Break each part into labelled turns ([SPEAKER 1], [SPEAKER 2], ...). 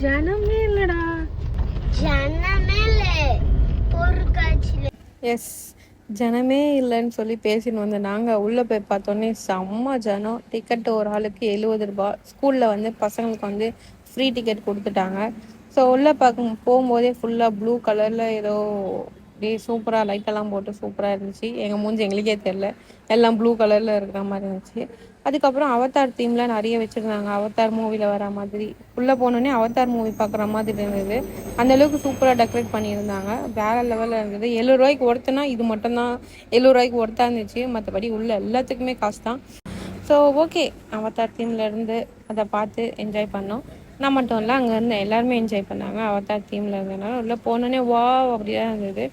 [SPEAKER 1] ஜனமே இல்லடா, ஜனமே எஸ், ஜனமே இல்லைன்னு சொல்லி பேசின்னு வந்த நாங்கள் உள்ளே போய் பார்த்தோன்னே செம்ம ஜனம். டிக்கெட்டு ஒரு ஆளுக்கு 70 ரூபா. ஸ்கூலில் வந்து பசங்களுக்கு வந்து ஃப்ரீ டிக்கெட் கொடுத்துட்டாங்க. ஸோ உள்ளே போகும்போதே ஃபுல்லாக ப்ளூ கலரில் ஏதோ அப்படியே சூப்பராக லைட்டெல்லாம் போட்டு சூப்பராக இருந்துச்சு. எங்கள் மூஞ்சி எங்களுக்கே தெரில, எல்லாம் ப்ளூ கலரில் இருக்கிற மாதிரி இருந்துச்சு. அதுக்கப்புறம் அவதார் தீம்லாம் நிறைய வச்சுருந்தாங்க. அவதார் மூவியில் வர மாதிரி உள்ளே போனோடனே அவதார் மூவி பார்க்குற மாதிரி இருந்தது. அந்தளவுக்கு சூப்பராக டெக்கரேட் பண்ணியிருந்தாங்க. வேறு லெவலில் இருந்தது. 7 ரூபாய்க்கு ஒருத்தனா இது மட்டும்தான் 7 ரூபாய்க்கு ஒருத்தா இருந்துச்சு. மற்றபடி உள்ள எல்லாத்துக்குமே காசு தான். ஸோ ஓகே, அவதார் தீம்லேருந்து அதை பார்த்து என்ஜாய் பண்ணோம். நான் மட்டும் இல்லை, அங்கே இருந்த எல்லாருமே என்ஜாய் பண்ணாங்க. அவதார் தீமில் இருந்ததுனால உள்ளே போனோடனே வா அப்படிதான் இருந்தது.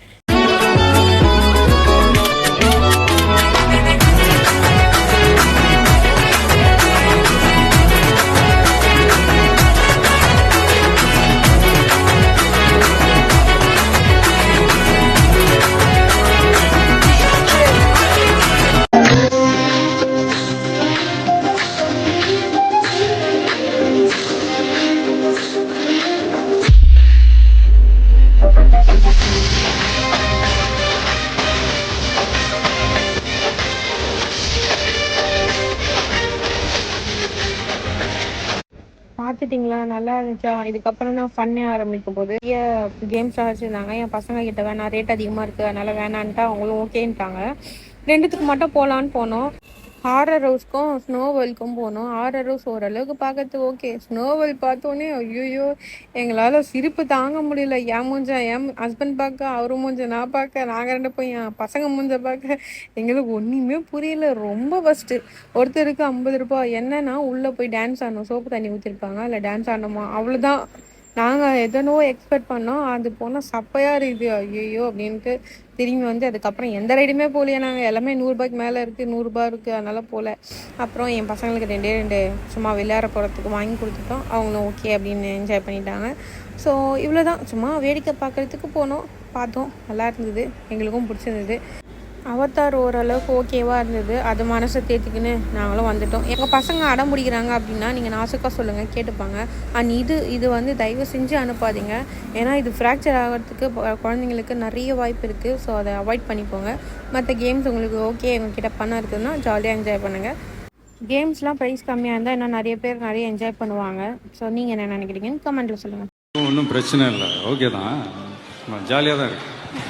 [SPEAKER 1] பார்த்துட்டிங்களா, நல்லா இருந்துச்சா? இதுக்கப்புறம் தான் ஃபன்னே ஆரம்பிக்கும் போது நிறைய கேம்ஸ்லாம் வச்சுருந்தாங்க. என் பசங்க கிட்ட வேணாம், ரேட் அதிகமாக இருக்குது அதனால் வேணான்ட்டு அவங்களும் ஓகேன்ட்டாங்க. 2த்துக்கு மட்டும் போகலான்னு போனோம். ஹாரர் ஹவுஸ்க்கும் ஸ்னோ வேர்ல்டுக்கும் போனோம். ஹாரர் ஹவுஸ் ஓரளவுக்கு பார்க்கறது ஓகே. ஸ்னோ வேர்ல்டு பார்த்தோன்னே ஐயோ எங்களால் சிரிப்பு தாங்க முடியல. என் மூஞ்ச என் ஹஸ்பண்ட் பார்க்க, அவரு மூஞ்ச நான் பார்க்க, நாங்கள் 2 போய் என் பசங்க மூஞ்ச பார்க்க எங்களுக்கு ஒன்றுமே புரியல. ரொம்ப ஃபஸ்ட்டு ஒருத்தருக்கு 50 ரூபா. என்னன்னா உள்ளே போய் டான்ஸ் ஆடணும். சோப்பு தண்ணி ஊற்றிருப்பாங்க, இல்லை டான்ஸ் ஆடணுமா, அவ்வளோதான். நாங்கள் எதனோ எக்ஸ்பெக்ட் பண்ணோம். அது போனால் சப்பையாக இருக்குது. ஐயோ அப்படின்ட்டு திரும்பி வந்து அதுக்கப்புறம் எந்த ரைடுமே போகலையே. நாங்கள் எல்லாமே 100 ரூபாய்க்கு மேலே இருக்குது, 100 ரூபா இருக்குது, அதனால் போகல. அப்புறம் என் பசங்களுக்கு 2 சும்மா விளையாட போகிறதுக்கு வாங்கி கொடுத்துட்டோம். அவங்களும் ஓகே அப்படின்னு என்ஜாய் பண்ணிட்டாங்க. ஸோ இவ்வளோ தான், சும்மா வேடிக்கை பார்க்குறதுக்கு போனோம், பார்த்தோம், நல்லா இருந்தது, எங்களுக்கும் பிடிச்சிருந்தது. அவதார் ஓரளவுக்கு ஓகேவாக இருந்தது. அது மனசை தேத்திக்கின்னு நாங்களும் வந்துட்டோம். எங்கள் பசங்க அடம் பிடிக்கிறாங்க அப்படின்னா நீங்கள் நாசுக்காக சொல்லுங்கள், கேட்டுப்பாங்க. இது வந்து தயவு செஞ்சு அனுப்பாதீங்க. ஏன்னா இது ஃப்ராக்சர் ஆகிறதுக்கு குழந்தைங்களுக்கு நிறைய வாய்ப்பு இருக்குது. ஸோ அதை அவாய்ட் பண்ணிப்போங்க. மற்ற கேம்ஸ் உங்களுக்கு ஓகே எங்ககிட்ட பண்ண இருக்குதுன்னா ஜாலியாக என்ஜாய் பண்ணுங்கள். கேம்ஸ்லாம் ப்ரைஸ் கம்மியாக இருந்தால் இன்னும் நிறைய பேர் நிறைய என்ஜாய் பண்ணுவாங்க. ஸோ நீங்கள் என்ன நினைக்கிறீங்கன்னு கமெண்ட்டில் சொல்லுங்கள்.
[SPEAKER 2] ஒன்றும் பிரச்சனை இல்லை, ஓகே தான், ஜாலியாக தான் இருக்குது.